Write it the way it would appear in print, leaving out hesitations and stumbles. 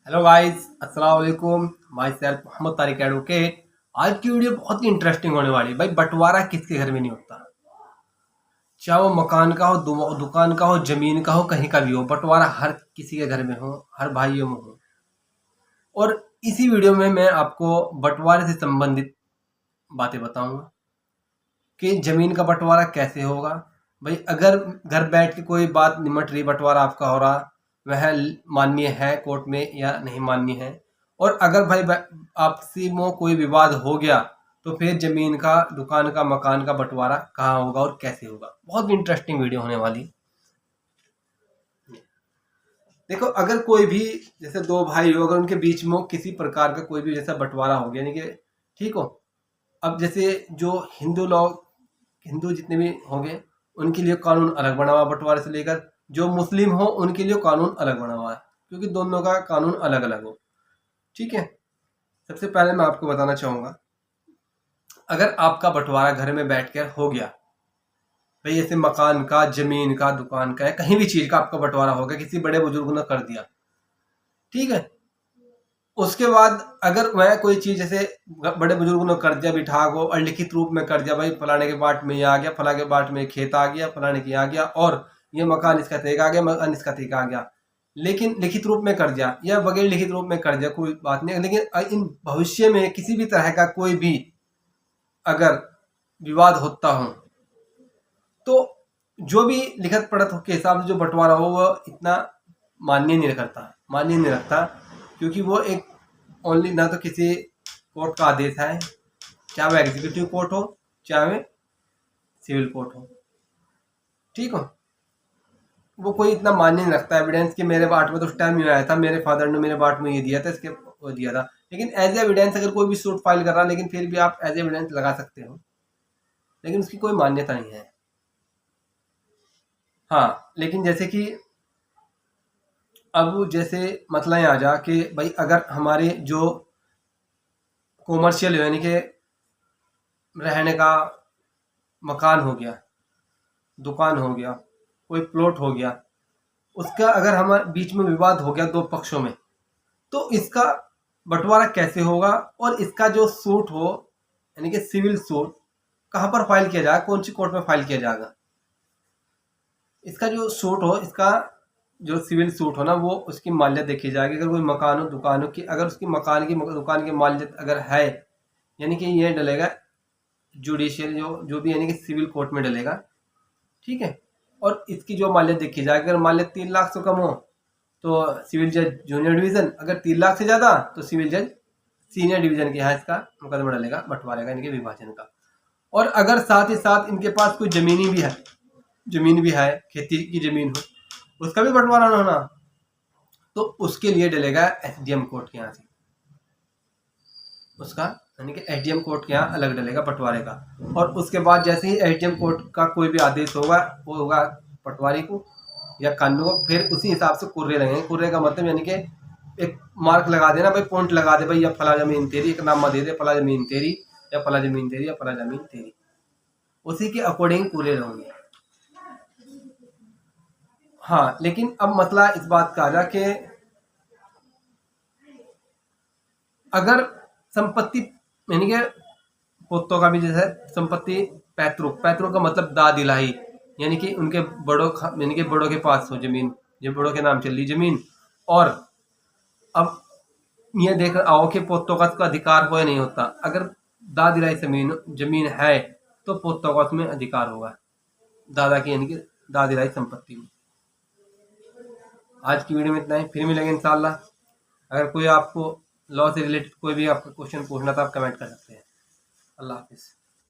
Hello guys, अस्सलाम वालेकुम। Myself Mohammad Tariq advocate. आज की वीडियो बहुत ही इंटरेस्टिंग होने वाली है। भाई, बंटवारा किसके घर में नहीं होता? चाहे वो मकान का हो, दुकान का हो, जमीन का हो, कहीं का भी हो, बंटवारा हर किसी के घर में हो, हर भाइयों में हो। और इसी वीडियो में मैं आपको बंटवारे से संबंधित बातें बताऊंगा कि जमीन का बंटवारा कैसे होगा। भाई, अगर घर बैठ के कोई बात निमट रही, बंटवारा आपका हो रहा, वह मान्य है कोर्ट में या नहीं मान्य है। और अगर भाई आपसी में कोई विवाद हो गया तो फिर जमीन का, दुकान का, मकान का बंटवारा कहाँ होगा और कैसे होगा। बहुत इंटरेस्टिंग वीडियो होने वाली। देखो, अगर कोई भी जैसे दो भाई हो, अगर उनके बीच में किसी प्रकार का कोई भी जैसा बंटवारा हो गया, यानी कि ठीक हो। अब जैसे जो हिंदू जितने भी होंगे उनके लिए कानून अलग बना हुआ बंटवारे से लेकर, जो मुस्लिम हो उनके लिए कानून अलग बना हुआ है, क्योंकि दोनों का कानून अलग अलग हो। ठीक है। सबसे पहले मैं आपको बताना चाहूंगा, अगर आपका बंटवारा घर में बैठकर हो गया, भाई जैसे मकान का, जमीन का, दुकान का, या कहीं भी चीज का आपका बंटवारा हो गया, किसी बड़े बुजुर्ग ने कर दिया, ठीक है। उसके बाद अगर वह कोई चीज जैसे बड़े बुजुर्गों ने कर दिया, बिठा को और लिखित रूप में कर दिया, भाई फलाने के बाट में ये आ गया, फलाने के बाट में खेत आ गया, फलाने के आ गया, और ये मकान इसका ठेका आ गया, मकान इसका ठेका आ गया, लेकिन लिखित रूप में कर दिया या बगैर लिखित रूप में कर दिया, कोई बात नहीं। लेकिन इन भविष्य में किसी भी तरह का कोई भी अगर विवाद होता हो, तो जो भी लिखत पढ़त के हिसाब से जो बंटवारा हो वह इतना मान्य नहीं रखता, क्योंकि वो एक ओनली ना तो किसी कोर्ट का आदेश है, चाहे वो एग्जीक्यूटिव कोर्ट हो, चाहे वो सिविल कोर्ट हो, ठीक हो। वो कोई इतना मान्य नहीं रखता एविडेंस कि मेरे बाट में तो उस टाइम ये आया था, मेरे फादर ने मेरे बाट में ये दिया था, इसके वो दिया था। लेकिन एज एविडेंस अगर कोई भी सूट फाइल कर रहा, लेकिन फिर भी आप एज एविडेंस लगा सकते हो, लेकिन उसकी कोई मान्यता नहीं है। हाँ, लेकिन जैसे कि अब जैसे मतलब आ जा कि भाई अगर हमारे जो कॉमर्शियल यानी कि रहने का मकान हो गया, दुकान हो गया, कोई प्लॉट हो गया, उसका अगर हमारे बीच में विवाद हो गया दो पक्षों में, तो इसका बंटवारा कैसे होगा और इसका जो सूट हो, यानी कि सिविल सूट, कहाँ पर फाइल किया जाएगा, कौन सी कोर्ट में फाइल किया जाएगा। इसका जो सूट हो, इसका जो सिविल सूट हो ना, वो उसकी माल्यत देखी जाएगी। अगर कोई मकान हो, दुकान हो, कि अगर उसकी मकान की, दुकान की माल्यत अगर है, यानी कि ये डलेगा जुडिशियल जो भी, यानी कि सिविल कोर्ट में डलेगा, ठीक है। और इसकी जो माल्यत देखी जाएगी, अगर माल्यत 3 लाख से कम हो तो सिविल जज जूनियर डिवीजन, अगर 3 लाख से ज्यादा तो सिविल जज सीनियर डिवीजन के यहाँ इसका मुकदमा डलेगा बंटवारे का, इनके विभाजन का। और अगर साथ ही साथ इनके पास कोई जमीन भी है, खेती की जमीन हो, उसका भी बंटवारा ना होना, तो उसके लिए डलेगा एसडीएम कोर्ट के यहाँ से, उसका यानी कि एसडीएम कोर्ट के यहाँ अलग डलेगा बंटवारे का। और उसके बाद जैसे ही एसडीएम कोर्ट का कोई भी आदेश होगा, वो होगा पटवारी को या कानून को, फिर उसी हिसाब से कुर्रे लगेंगे। कुर्रे का मतलब यानी कि एक मार्क लगा देना, भाई पॉइंट लगा दे, भाई या फला जमीन तेरी, एक नामा दे दे, फला जमीन तेरी, या फला जमीन तेरी, या फला जमीन तेरी। उसी के अकॉर्डिंग कुर्रे होंगे। हाँ, लेकिन अब मसला इस बात का आ रहा कि अगर संपत्ति, यानी कि पोतों का भी जैसे संपत्ति, पैतृक का मतलब दाद दिलाई, यानी कि उनके यानी कि बड़ों के पास हो जमीन, जो बड़ों के नाम चल रही जमीन। और अब ये देख आओ कि पोतों का उसका अधिकार हो या नहीं होता। अगर दाद दिलाई जमीन जमीन है तो पोतों का उसमें अधिकार होगा, दादा की यानी कि दाद दिलाई संपत्ति में। आज की वीडियो में इतना ही, फिर मिलेंगे इंशाल्लाह। अगर कोई आपको लॉ से रिलेटेड कोई भी आपका क्वेश्चन पूछना तो आप कमेंट कर सकते हैं। अल्लाह हाफिज़।